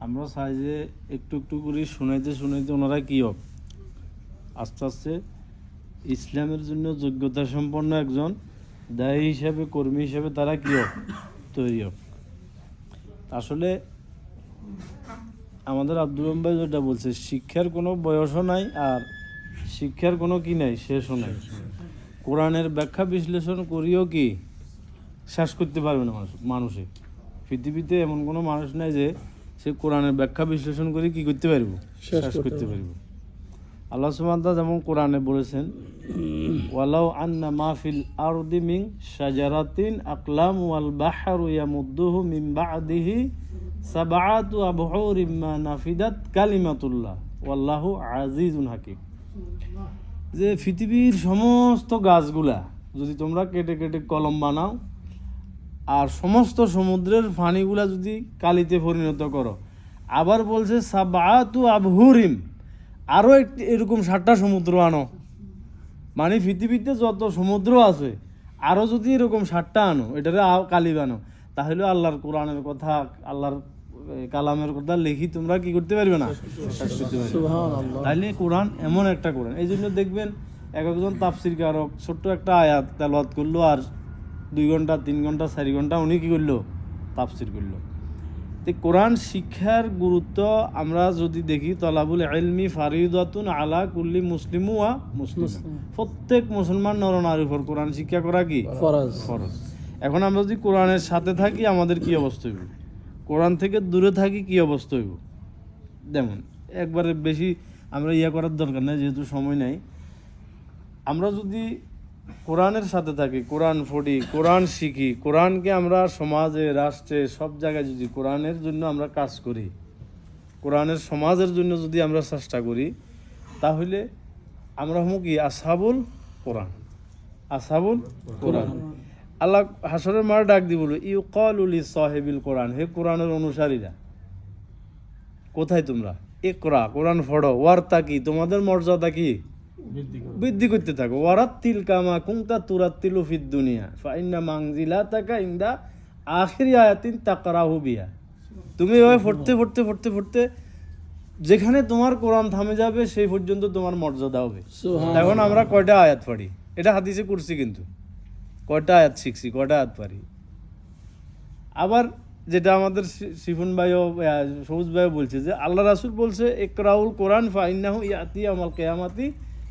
আমরা চাই যে একটু একটু করে শুনাইতে ওনারা কী হোক আস্তে আস্তে ইসলামের জন্য যোগ্যতা সম্পন্ন একজন দায়ী হিসাবে কর্মী হিসাবে তারা কী হোক তৈরি হোক। আসলে আমাদের আব্দুল রহমান ভাই যেটা বলছে, শিক্ষার কোনো বয়সও নাই আর শিক্ষার কোনো কি নাই, শেষও নাই। কোরআনের ব্যাখ্যা বিশ্লেষণ করিও কি শেষ করতে পারবে না মানুষে। পৃথিবীতে এমন কোনো মানুষ নাই যে সে কোরআনের ব্যাখ্যা বিশ্লেষণ করে কি করতে পারবো, শেষ করতে পারবো। আল্লাহ সুবহানাহু ওয়া তাআলা যেমন কোরআনে বলেছেন, ওয়ালাউ আন্না মাহফিল আরদি মিন শাজারাতিন আকলাম ওয়াল বাহরু ইয়ামুদ্দুহু মিন বা'দিহি সাবআতু আবহুরিম মা নাফিদাত কালিমাতুল্লাহ ওয়াল্লাহু আজিজুন হাকিম। যে পৃথিবীর সমস্ত গাছগুলা যদি তোমরা কেটে কেটে কলম বানাও আর সমস্ত সমুদ্রের পানিগুলা যদি কালিতে পরিণত করো, আবার বলছে সাবআতু আবহুরিম, আরও একটি এরকম 7টা সমুদ্র আনো। মানে পৃথিবীতে যত সমুদ্র আছে আরও যদি এরকম 7টা আনো, এটারে কালি বানো, তাহলে আল্লাহর কোরআনের কথা, আল্লাহর কালামের কথা লিখি তোমরা কি করতে পারবে না, শেষ করতে পারবে। তাইলে কোরআন এমন একটা কোরআন, এই জন্য দেখবেন এক একজন তাফসির কারক ছোট্ট একটা আয়াত তেলাওয়াত করলো আর 2 ঘন্টা 3 ঘন্টা 4 ঘন্টা উনি কী করলো, তাফসির করলো। তো কোরআন শিক্ষার গুরুত্ব আমরা যদি দেখি, তলাবুল ইলমি ফারিদাতুন আলা কুল্লি মুসলিমু ওয়া মুসলিম, প্রত্যেক মুসলমান নরনারীর উপর কোরআন শিক্ষা করা কি ফরজ। এখন আমরা যদি কোরআনের সাথে থাকি আমাদের কি অবস্থা হইব, কোরআন থেকে দূরে থাকি কি অবস্থা হইব। যেমন একবারে বেশি আমরা করার দরকার নেই, যেহেতু সময় নাই। আমরা যদি কোরআনের সাথে থাকি, কোরআন পড়ি, কোরআন শিখি, কোরআনকে আমরা সমাজে, রাষ্ট্রে, সব জায়গায় যদি কোরআনের জন্য আমরা কাজ করি, কোরআনের সমাজের জন্য যদি আমরা চেষ্টা করি, তাহলে আমরা হমু কি আসহাবুল কোরআন, আসহাবুল কোরআন। আল্লাহ হাসরের মার ডাক দি বলবে, ইউকালু লিসাহিবিল কোরআন, হে কোরআনের অনুসারীরা, কোথায় তোমরা, ইকরা, কোরআন পড়ো, ওয়ারতাকি, তোমাদের মর্যাদা কি বৃদ্ধি করতে থাকো, ওয়ারাত্তিল কামা কুনতা তুরাত্তিলু ফিদ দুনিয়া ফাইন্না মানজিলাতাকা ইনদা আখিরি আয়াতিন তাকরাহু বিহা। তুমি এভাবে পড়তে পড়তে পড়তে পড়তে যেখানে তোমার কোরআন থামে যাবে সেই পর্যন্ত তোমার মর্যাদা হবে। এখন আমরা কয়টা আয়াত পড়ি, এটা হাদিসে করছি, কিন্তু কয়টা আয়াত শিখছি, কয়টা আয়াত পারি। আবার যেটা আমাদের শিফুন ভাইও সবুজ ভাইও বলছে যে আল্লাহ রাসূল বলছে, ইকরাউল কোরআন ফাইন্নাহু ইয়াতি ইয়াউমাল কিয়ামাতি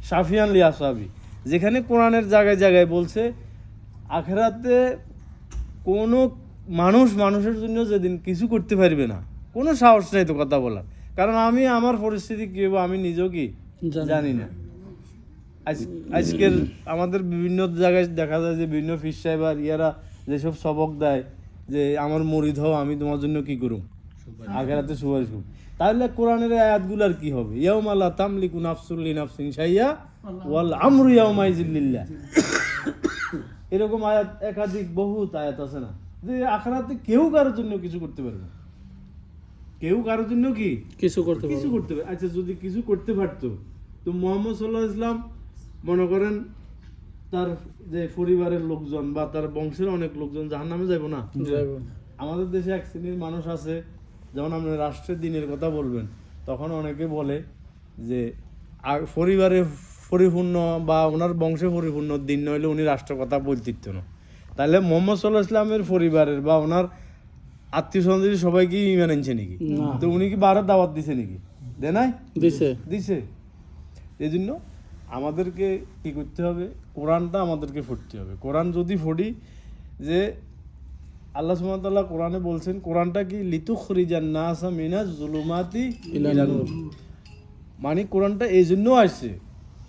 শাফিয়ান লি আসহাবি। যেখানে কোরআনের জায়গায় জায়গায় বলছে আখিরাতে কোনো মানুষের জন্য যেদিন কিছু করতে পারবে না, কোনো সাহস নেই তো কথা বলার, কারণ আমি আমার পরিস্থিতি কী হবো আমি নিজেও কি জানি না। আজকের আমাদের বিভিন্ন জায়গায় দেখা যায় যে বিভিন্ন ফিস সাহেব আর ইয়ারা যেসব সবক দেয় যে আমার মুরিদ হও, আমি তোমার জন্য কি করুম, আখিরাতে সুপারিশ করুম। তাহলে কোরআনের আয়াতগুলার কি হবে, ইয়াউমা লা তামলিকু নাফসুন লিনাফসিন শাইআ ওয়াল আমরু ইয়াউমাইযিন লিল্লাহ। এরকম আয়াত একাধিক বহুত আয়াত আছে না, যে আখিরাতে কেউ কারোর জন্য কিছু করতে পারবে না, কেউ কারোর জন্য কি কিছু করতে পারবে। আচ্ছা, যদি কিছু করতে পারতো তো মুহাম্মদ সাল্লাল্লাহু আলাইহি ওয়াসাল্লাম মনে করেন তার যে পরিবারের লোকজন বা তার বংশের অনেক লোকজন জাহান্নামে যাইব না? আমাদের দেশে এক শ্রেণীর মানুষ আছে, যেমন আপনি রাষ্ট্রের দিনের কথা বলবেন, তখন অনেকে বলে যে পরিবারে পরিপূর্ণ বা ওনার বংশে পরিপূর্ণ দিন নইলে উনি রাষ্ট্রের কথা বলতিত না। তাহলে মুহাম্মদ সাল্লাল্লাহু আলাইহি ওয়াসাল্লামের পরিবারের বা ওনার আত্মীয় স্বজন সবাইকে ঈমান আনছে নাকি? তো উনি কি বারে দাওয়াত দিছে নাকি? দেয় নাই? দিছে। এই জন্য আমাদেরকে কি করতে হবে, কোরআনটা আমাদেরকে পড়তে হবে। কোরআন যদি পড়ি, যে আল্লাহ সুবহানাহু ওয়া তাআলা কোরআনে বলছেন, কোরআনটা কি লিতুখরিজান নাসা মিনাজ জুলুমাতি ইলান নূর, মানে কোরআনটা এই জন্য আসছে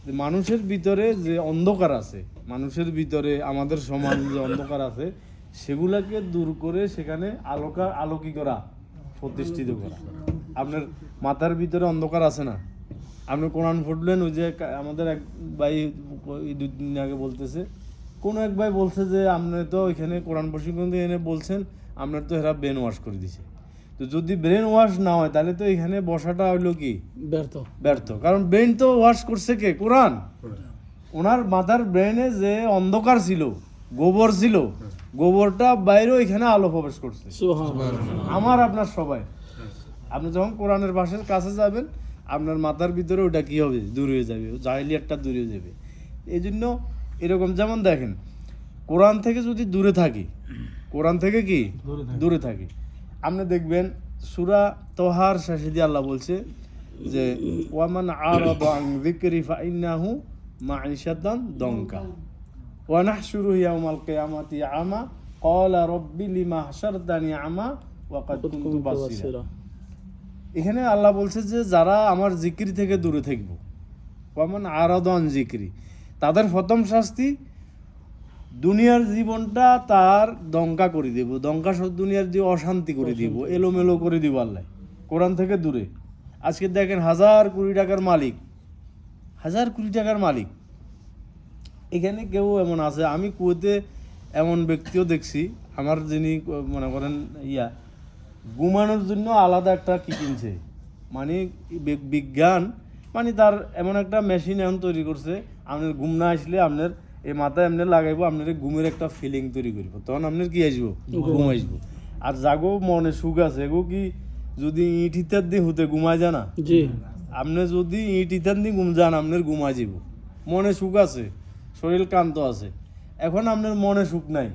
যে মানুষের ভিতরে যে অন্ধকার আছে, মানুষের ভিতরে আমাদের সমাজ যে অন্ধকার আছে সেগুলাকে দূর করে সেখানে আলোকি করা, প্রতিষ্ঠিত করা। আপনার মাথার ভিতরে অন্ধকার আছে না, আপনি কোরআন পড়লেন, ওই যে আমাদের এক ভাই 2 দিন আগে বলতেছে, কোনো এক ভাই বলছে যে আপনি তো ওইখানে কোরআন প্রশিক্ষণ দিয়ে এনে বলছেন আপনার তো এরা ব্রেন ওয়াশ করে দিছে। তো যদি ব্রেন ওয়াশ না হয় তাহলে তো এখানে বসাটা হইলো কি ব্যর্থ, কারণ ব্রেন তো ওয়াশ করছে কে? কোরআন। ওনার মাথার ব্রেনে যে অন্ধকার ছিল, গোবর ছিল, গোবরটা বাইরেও এখানে আলো প্রবেশ করছে, আমার আপনার সবাই। আপনি যখন কোরআনের ভাষার কাছে যাবেন আপনার মাথার ভিতরে ওটা কী হবে, দূর হয়ে যাবে, জাহিলিয়াতটা দূর হয়ে যাবে। এই জন্য এরকম যেমন দেখেন কোরআন থেকে যদি দূরে থাকি, কোরআন থেকে কি দূরে থাকি, আপনি দেখবেন সূরা তোহার শেষে দিয়ে আল্লাহ বলছে যে ওয়ামান আরাদা আন যিকরি ফাইন্নাহু মাঈশাতান দঙ্কা ওয়া নাহশুরুহু ইয়াওমাল কিয়ামাতি আমা ক্বালা রাব্বি লিমা হাশারতানি আমা ওয়া ক্বাদ কুনতু বাসীরা। এখানে আল্লাহ বলছে যে যারা আমার জিকির থেকে দূরে থাকবো, ওয়ামান আরাদা আন যিকরি, তাদের প্রথম শাস্তি দুনিয়ার জীবনটা তার দঙ্কা করে দিব, দঙ্কা দুনিয়ার যে অশান্তি করে দিব, এলোমেলো করে দিব আল্লাহ কোরআন থেকে দূরে। আজকে দেখেন 1000 কোটি টাকার মালিক, 1000 কোটি টাকার মালিক, এখানে কেউ এমন আছে, আমি কুয়েতে এমন ব্যক্তিও দেখছি, আমার যিনি মনে করেন ঘুমানোর জন্য আলাদা একটা কি কিনছে, মানে বিজ্ঞান, মানে তার এমন একটা মেশিন এখন তৈরি করছে, আপনার ঘুম না আসলে আপনার এই মাথায় এমনি লাগাইবো, আপনার ঘুমের একটা ফিলিং তৈরি করবো, তখন আপনার কি আসবো, ঘুম আসবো। আর যাগো মনে সুখ আছে, এগো কি যদি ইট ইত্যাদি দিয়ে হুতে ঘুমায় যায় না, আপনি যদি ইট ইত্যাদি দিয়ে ঘুম যান আপনার ঘুমায় যাব, মনে সুখ আছে, শরীর ক্লান্ত আছে। এখন আপনার মনে সুখ নাই,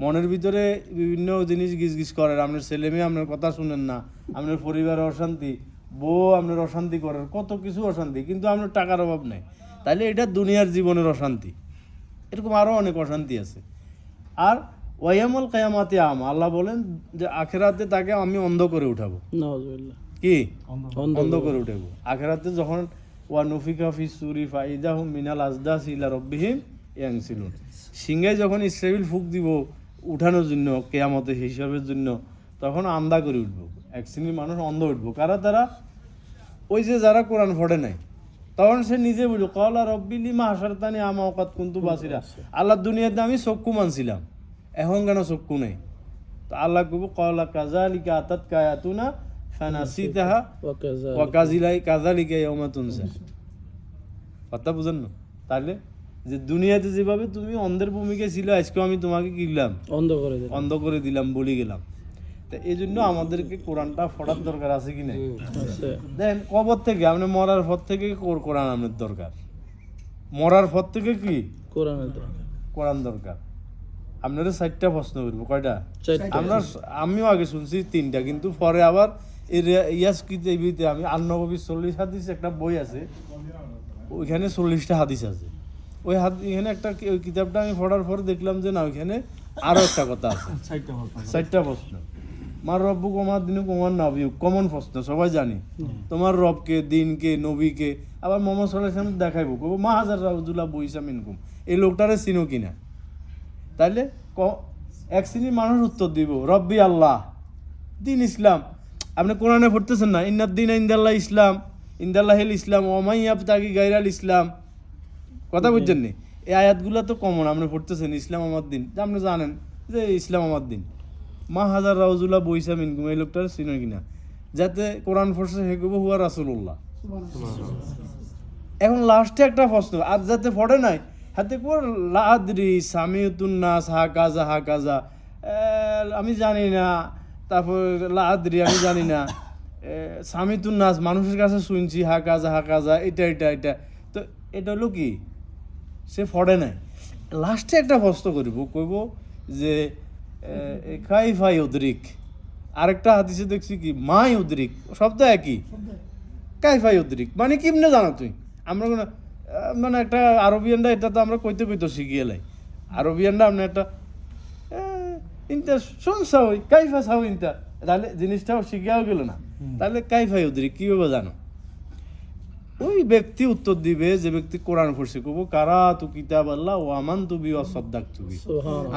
মনের ভিতরে বিভিন্ন জিনিস গিজ করেন, আপনার ছেলে মেয়ে আপনার কথা শুনেন না, আপনার পরিবারের অশান্তি, বউ আপনার অশান্তি করেন, কত কিছু অশান্তি, কিন্তু আপনার টাকার অভাব নেই, তাহলে এটা দুনিয়ার জীবনের অশান্তি। এরকম আরও অনেক অশান্তি আছে। আর ওয়ায়ামুল কিয়ামাতি আমা, আল্লাহ বলেন যে আখিরাতে তাকে আমি অন্ধ করে উঠাবো, কি অন্ধ করে উঠাবো আখিরাতে, যখন ওয়া নুফিকা ফিস সূরি ফাইদাহুম মিনাল আজদাসি ইলা রাব্বিহিম ইয়ানসিলুন, সিংহে যখন ইসরাফিল ফুঁক দিব উঠানোর জন্য কিয়ামতের হিসাবের জন্য, তখন আন্ধা করে উঠবো, এক শ্রেণীর মানুষ অন্ধ উঠবো। কারা তারা? ওই যে যারা কোরআন পড়ে নাই, তখন সে নিজে বলল ক্বালা রাব্বি লিমা হাশারতানি আমা ওয়া ক্বাদ কুনতু বাসীরা, আল্লাহ দুনিয়াতে আমি চক্ষু মানছিলাম, এখন কেন চক্ষু নেই? তো আল্লাহ কব ক্বালা কাযালিকা আতাতকা আয়াতুনা ফানাসিতাহা ওয়া কাযালিকা ইয়াওমা তুনসা। কথা বুঝেন না? তাহলে যে দুনিয়াতে যেভাবে তুমি অন্ধের ভূমিকা ছিল, আজকে আমি তোমাকে কি দিলাম, অন্ধ করে দিলাম, বলি গেলাম। তো এই জন্য আমাদেরকে কোরআনটা পড়ার দরকার আছে কি না? দেখেন কবর থেকে আপনি মরার পর থেকে কোরআন আপনার দরকার, মরার পর থেকে কি কোরআন দরকার। আপনারা 4টা প্রশ্ন করবো, কয়টা? আমিও আগে শুনছি 3টা, কিন্তু পরে আবার ইয়াস কিতাবিতে আমি আন-নববী 40 হাদিস একটা বই আছে, ওইখানে 40টা হাদিস আছে। ওই এখানে একটা ওই কিতাবটা আমি পড়ার পর দেখলাম যে না, ওইখানে আরও একটা কথা আছে, 4টা প্রশ্ন। মার রব্বু কমার দিনু কমার নবী, কমন প্রশ্ন, সবাই জানি। তোমার রবকে, দিনকে, নবীকে। আবার মোহাম্মদ সাল্লাল্লাহু আলাইহি ওয়াসাল্লাম দেখাইবো, কবো মা হাজার রাউজুল্লাহ বইসা মিনকুম, এই লোকটারে চিনো কিনা। তাইলে এক শ্রেণীর মানুষ উত্তর দিব রব্বি আল্লাহ, দিন ইসলাম। আপনি কোরআনে পড়তেছেন না, ইন্নাদ দিন ইনদাল্লাহ ইসলাম, ইনদাল্লাহিল ইসলাম ওমাই ইয়াবতাগি গায়রাল ইসলাম। কথা বুঝছেন নি? এই আয়াতগুলো তো কমন, আপনি পড়তেছেন ইসলাম আমার দিন, আপনি জানেন যে ইসলাম আমার দিন। মা হাজার রাউজুল্লাহ বইসা মিনকুম, এই লোকটার চিনো কিনা। যাতে কোরআন পড়ছে হে কব হুয়া রাসূলুল্লাহ। এখন লাস্টে একটা প্রশ্ন, আর যাতে পড়ে নাই হাতে কর লাদ্রি সামিউতুন নাস হাকাজা হাকাজা, আমি জানি না, তারপর লাদ্রি আমি জানি না, সামিতুন নাস মানুষের কাছে শুনছি, হাকাজা হাকাজা, এটা এটা এটা। তো এটা হলো কি, সে পড়ে নাই। লাস্টে একটা প্রশ্ন করব, কইব যে কাইফা ইউদরিক। আরেকটা হাদিসে দেখছি কি মা ইউদরিক, শব্দ একই, কাইফা ইউদরিক মানে কেমনে জানো তুই। আমরা কোনো মানে একটা আরবিয়ানরা এটা তো আমরা কইতে শিখিয়ে লাই, আরবিয়ানরা আপনি একটা ইনটা শুনছা ওই কাইফা চাও ইনটা, তাহলে জিনিসটাও শিখিয়াও গেল না। তাহলে কাইফা ইউদরিক কীভাবে জানো? ওই ব্যক্তি উত্তর দিবে যে ব্যক্তি কোরআন পড়ছে, কব কারা তু কিতাব আল্লাহ ও আমান তুবি ও সদ্দাক তুবি,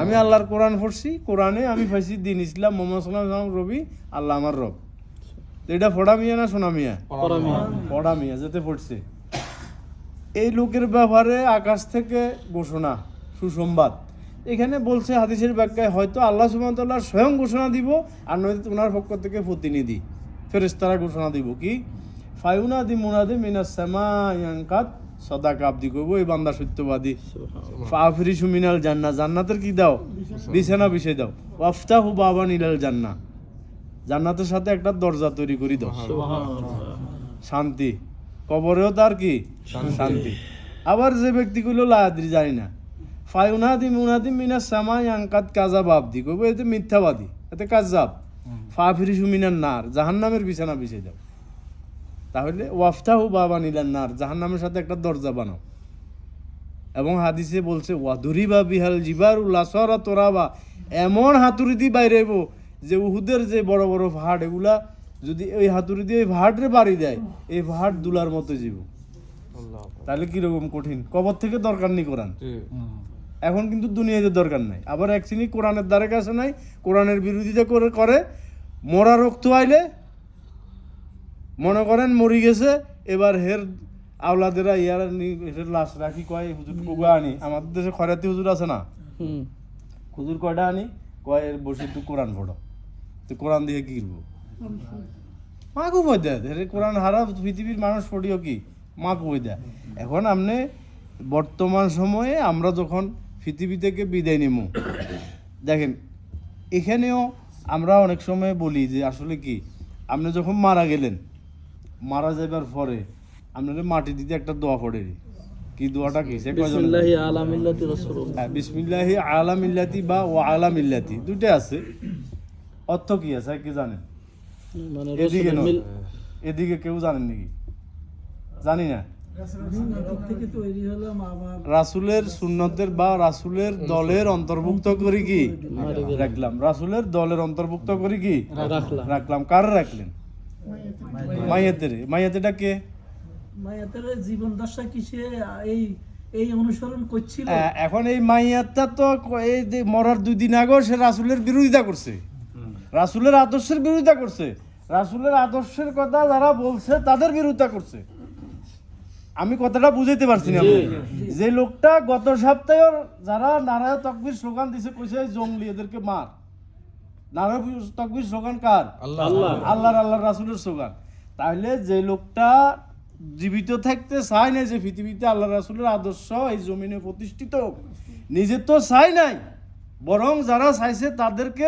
আমি আল্লাহর কোরআন পড়ছি, কোরআনে আমি পাইছি দিন ইসলাম, মোহাম্মদ সাল্লাল্লাহু আলাইহি ওয়াসাল্লাম রবি, আল্লাহ আমার রব। তো এটা পড়া মিয়া না শোনা মিয়া? পড়া মিয়া যেতে পড়ছে। এই লোকের ব্যাপারে আকাশ থেকে ঘোষণা, সুসংবাদ। এখানে বলছে হাদিসের ব্যাখ্যায় হয়তো আল্লাহ সুবহানাহু ওয়া তাআলা স্বয়ং ঘোষণা দিব, আর নয়তো ওনার পক্ষ থেকে প্রতিনিধি ফেরেশতারা ঘোষণা দিব কি ফায়ুনাদি মুনাদি মিনাস সামাই আনকাত সাদাকা আবদি, কইব এই বান্দা সত্যবাদী। ফাফরিশু মিনাল জান্নাহ, জান্নাতের কি দাও? বিছানা বিছিয়ে দাও। ওয়াফতাহু বাবান ইলাল জান্নাহ, জান্নাতের সাথে একটা দরজা তৈরি করে দাও, শান্তি। কবরেও তার কি শান্তি। আবার যে ব্যক্তিগুলো লাদ্রি জানি না, ফায়ুনাদি মুনাদি মিনাস সামাই আনকাত কাযাব আবদি, কইব এতে মিথ্যাবাদী, এতে কাযাব। ফাফিরিসু মিনান নার, জাহান্নামের বিছানা বিছিয়ে দাও। তাহলে ওয়াফতাহু বাবান ইলান নার, জাহান্নামের সাথে একটা দরজা বানাও। এবং হাদিসে বলছে ওয়াদুরিবা বিহাল জিবারুল আসরা তোরাবা, এমন হাতুড়ি দিয়ে বাইরেব যে উহুদের যে বড় বড় পাহাড়, এগুলা যদি ওই হাতুড়ি দিয়ে ওই পাহাড়ে বাড়ি দেয়, এই পাহাড় দুলার মতো জীব। তাহলে কিরকম কঠিন। কবর থেকে দরকার নেই কোরআন, এখন কিন্তু দুনিয়াতে দরকার নাই। আবার এক শ্রেণী কোরআনের দ্বারে কাছে নাই, কোরআনের বিরোধিতা করে মরা রক্ত আইলে মনে করেন মরি গেছে, এবার হের আওলাদেরা ইয়ার লাশ রাখি কয় হুজুর কুগা আনি। আমাদের দেশে খয়রাতি হুজুর আছে না, হুজুর কয়টা আনি, কয় এর বসে তুই কোরআন পড়ো। তুই কোরআন দিয়ে কি করবো? মাকে বই দেয় কোরআন হারা পৃথিবীর মানুষ পড়িও কি, মাকে বই দেয়। এখন আপনি বর্তমান সময়ে আমরা যখন পৃথিবী থেকে বিদায় নিব, দেখেন এখানেও আমরা অনেক সময় বলি যে আসলে কি, আপনি যখন মারা গেলেন, মারা যাবার পরে আপনাদের মাটি দিতে একটা দোয়া পড়ে, কি দোয়াটা কি? বিসমিল্লাহি আলা মিল্লাতি রাসূলুল্লাহ। হ্যাঁ, বিসমিল্লাহি আলা মিল্লাতি বা ওয়া আলা মিল্লাতি, দুইটা আছে। অর্থ কি আছে কি জানেন? মানে এদিকে নয়, এদিকে কেউ জানেন নাকি? জানি না। রাসূলের সুন্নতের বা রাসূলের দলের অন্তর্ভুক্ত করি কি রাখলাম, রাসূলের দলের অন্তর্ভুক্ত করি কি রাখলাম। কার রাখলেন? মাইয়াতের। মাইয়াতেটা কে? মাইয়াতের জীবন দশা কিসে এই অনুসরণ করছিল। এখন এই মাইয়াতটা তো এই যে মরার 2 দিন আগে সে রাসূলের বিরোধিতা করছে, রাসূলের আদর্শের বিরোধিতা করছে, রাসূলের আদর্শের কথা যারা বলছে তাদের বিরোধিতা করছে। আমি কথাটা বুঝাইতে পারছি না। যে লোকটা গত সপ্তাহে যারা নারায় তাকবীর স্লোগান দিছে, কইছে জঙ্গলি, এদেরকে মার। নারায় তাকবীর স্লোগান কার? আল্লাহর রাসূলের স্লোগান। তাহলে যে লোকটা জীবিত থাকতে চায় না যে পৃথিবীতে আল্লাহ রাসূলের আদর্শ এই জমিনে প্রতিষ্ঠিত হোক, নিজে তো চাই নাই, বরং যারা চাইছে তাদেরকে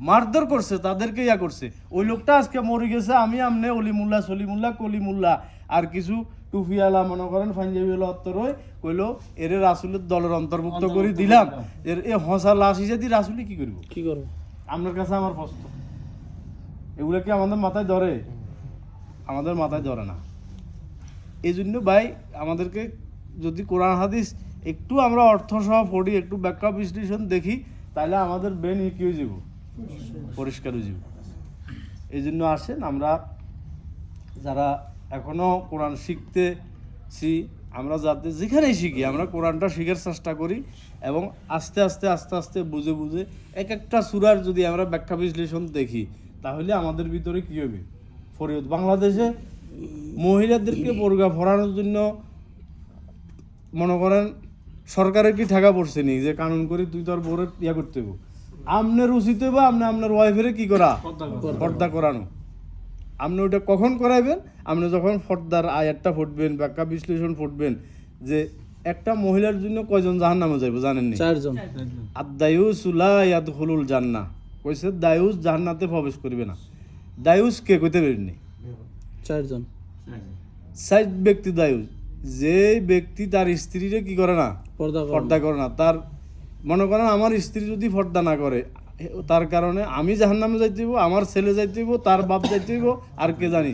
মারধর করছে, তাদেরকে ইয়া করছে। ওই লোকটা আজকে মরে গেছে। আমি আমনে অলিমুল্লাহ সলিমুল্লাহ কলিমুল্লাহ আর কিছু টুফিয়ালা মনে করেন ফাঞ্জাবিওয়ালা অত্তরই কইলো এরে রাসূলের দলের অন্তর্ভুক্ত করে দিলাম, এর এ হসা লাশ হিসেবে রাসূলি কি করব? কি করব? আপনার কাছে আমার প্রশ্ন, এগুলো কি আমাদের মাথায় ধরে? আমাদের মাথায় ধরে না। এই জন্য ভাই আমাদেরকে যদি কোরআন হাদিস একটু আমরা অর্থ সহ পড়ি, একটু ব্যাখ্যা বিশ্লেষণ দেখি, তাহলে আমাদের ব্রেন কি হয়ে যাব? পরিষ্কার হয়ে যাব। এই জন্য আসেন আমরা যারা এখনো কোরআন শিখতেছি, আমরা যাতে যেখানেই শিখি আমরা কোরআনটা শিখার চেষ্টা করি এবং আস্তে আস্তে আস্তে আস্তে বুঝে বুঝে এক একটা সূরার যদি আমরা ব্যাখ্যা বিশ্লেষণ দেখি, তাহলে আমাদের ভিতরে কী হবে? ফরিয়াদ। বাংলাদেশে মহিলাদেরকে বোরকা পরানোর জন্য মনে করেন সরকারের কি ঠেকা পড়ছে নি যে কানুন করে তুই তোর বোরের ইয়া করতে হবে? আপনার উচিত হবে আপনার ওয়াইফের কি করা? পর্দা করানো। আপনি ওটা কখন করাইবেন? আপনি যখন পর্দার আয়াতটা ফুটবেন, ব্যাখ্যা বিশ্লেষণ ফুটবেন যে একটা মহিলার জন্য কয়জন জাহান্নামে যাইব জানেন নি? 4 জন। আদ-দায়ুস লা ইয়াদখুলুল জান্নাহ, কইছে দায়ুস জান্নাতে প্রবেশ করবে না। দায়ুস কে কইতে পারেননি? 4 জন। 6 ব্যক্তি দায়ুস, যে ব্যক্তি তার স্ত্রীরে কি করে না? পর্দা করে না। তার মনে করেন আমার স্ত্রী যদি পর্দা না করে, তার কারণে আমি জাহান্নামে যাইতে হইব, আমার ছেলে যাইতে হইব, তার বাপ যাইতে হইব, আর কে জানি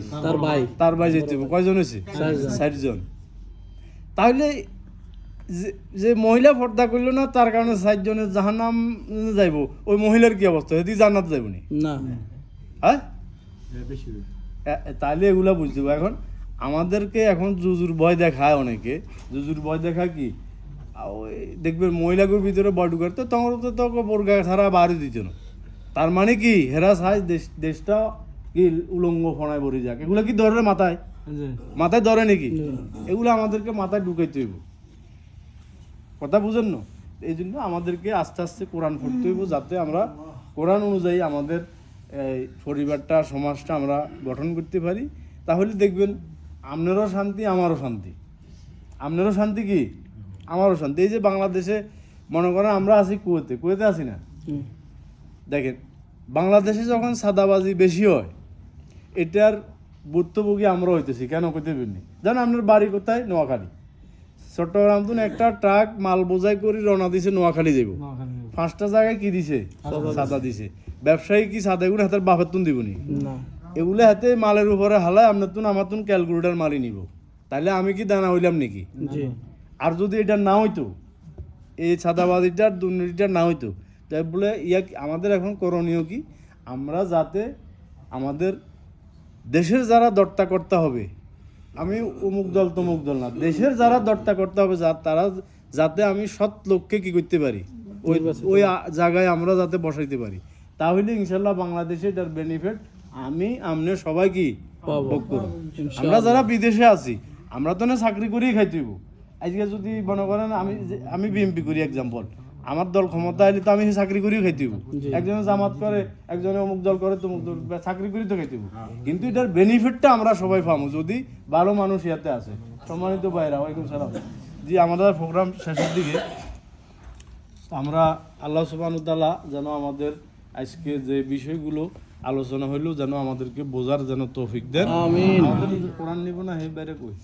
তার ভাই যাইতে হইব। কয়জন হয়েছে? 4 জন। তাহলে যে মহিলা পর্দা করলো না, তার কারণে 4 জনের জাহান্নাম যাইব, ওই মহিলার কি অবস্থা? এদিকে জান্নাত যাইব নি? না। হ্যাঁ, তাহলে এগুলা বুঝতে হবে। এখন আমাদেরকে এখন জুজুর ভয় দেখায় অনেকে। জুজুর ভয় দেখায় কি, ওই দেখবেন মহিলাগুলোর ভিতরে বয় ঢুকার তো তখন তো বোরকা ছাড়া বাড়ি দিত না। তার মানে কি হেরা সাজ দেশটা কি উলঙ্গ ফোনায় ভরে যাক। এগুলো কি ধরে মাথায় ধরে নাকি? এগুলো আমাদেরকে মাথায় ঢুকাইতে হইব। কথা বুঝেন না? এই জন্য আমাদেরকে আস্তে আস্তে কোরআন পড়তে হইব, যাতে আমরা কোরআন অনুযায়ী আমাদের এই পরিবারটা সমাজটা আমরা গঠন করতে পারি। তাহলে দেখবেন আপনারও শান্তি, আমারও শান্তি। আপনারও শান্তি কি, আমারও শান্তি। এই যে বাংলাদেশে মনে করেন আমরা আছি কুয়েতে আছি না? দেখেন বাংলাদেশে যখন সাদাবাজি বেশি হয় এটার ভুক্তভোগী আমরা হইতেছি কেন করতে পারিনি জান আপনার বাড়ি কোথায় নোয়াখালী চট্টগ্রাম তো একটা ট্রাক মাল বোঝাই করে রওনা দিছে নোয়াখালী যাব 5টা জায়গায় কি দিছে সাদা দিছে ব্যবসায়ী কি সাদা এগুলো হাতের বাপের তুন দিবনি না এগুলো হাতে মালের উপরে হালায় আপনার তুন আমার তুন ক্যালকুলেটার মারি নিব তাহলে আমি কি দানা হইলাম নাকি জি আর যদি এটা না হইতো এই ছাদাবাজিটার দুর্নীতিটা না হইতো তাই বলে আমাদের এখন করণীয় কি আমরা যাতে আমাদের দেশের যারা দর্তাকর্তা হবে আমি অমুক দল তমুক দল না দেশের যারা দর্তাকর্তা হবে তারা যাতে আমি সৎ লোককে কি করতে পারি ওই জায়গায় আমরা যাতে বসাইতে পারি তাহলে ইনশাল্লাহ বাংলাদেশে এটার বেনিফিট আপনি সবাই কি ভোগ করব আমরা যারা বিদেশে আছি আমরা তো না চাকরি করেই খাইতে হইব আজকে যদি মনে করেন আমি বিএমপি করি এক্সাম্পল আমার দল ক্ষমতা আইলে তো আমি চাকরি করেও খাইতে হইব একজনে জামাত করে একজনে অমুক দল করে তমুক দল চাকরি করেই তো খাইতে হইব কিন্তু এটার বেনিফিটটা আমরা সবাই পাবো যদি ভালো মানুষ ইয়াতে আছে সম্মানিত ভাইরা ওয়ালাইকুম সালাম জি আমাদের প্রোগ্রাম শেষের দিকে আমরা আল্লাহ সুবহানাহু ওয়া তাআলা যেন আমাদের আজকে যে বিষয়গুলো আলোচনা হইলো যেন আমাদেরকে বোঝার যেন তৌফিক দেন আমিন আমাদের কোরআন নিব না হে বাইরে কই